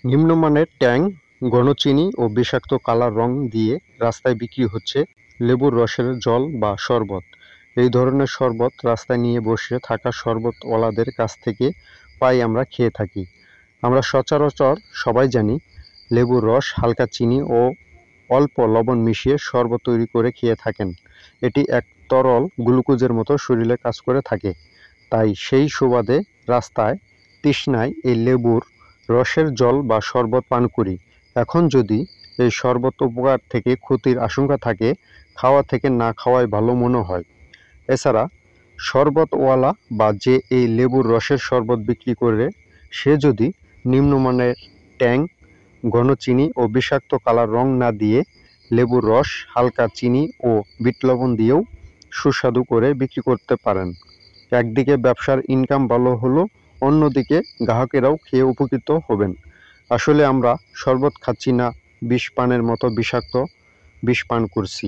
নিম্নমানের ট্যাং, ঘন চিনি ও বিষাক্ত কালার রং দিয়ে রাস্তায় বিক্রি হচ্ছে লেবুর রসের জল বা শরবত। এই ধরনের শরবত রাস্তায় নিয়ে বসে থাকা শরবতওয়ালাদের কাছ থেকে পাই আমরা খেয়ে থাকি। আমরা সচরাচর সবাই জানি লেবুর রস হালকা চিনি ও অল্প লবণ মিশিয়ে শরবত তৈরি করে খেয়ে থাকেন। এটি এক তরল গ্লুকোজের মতো শরীরে কাজ করে থাকে। তাই সেই সুবাদে রাস্তায় তৃষ্ণায় এই লেবুর রসের জল বা শরবত পান করি। এখন যদি এই শরবত উপকার থেকে ক্ষতির আশঙ্কা থাকে, খাওয়া থেকে না খাওয়াই ভালো মনে হয়। এছাড়া শরবতওয়ালা বা যে এই লেবুর রসের শরবত বিক্রি করে সে যদি নিম্নমানের ট্যাং, ঘন চিনি ও বিষাক্ত কালার রং না দিয়ে লেবুর রস, হালকা চিনি ও বিট লবণ দিয়েও সুস্বাদু করে বিক্রি করতে পারেন। একদিকে ব্যবসার ইনকাম ভালো হলো, অন্যদিকে গ্রাহকেরাও খেয়ে উপকৃত হবেন। আসলে আমরা শরবত খাচ্ছি না, বিষ পানের মতো বিষাক্ত বিষ পান করছি।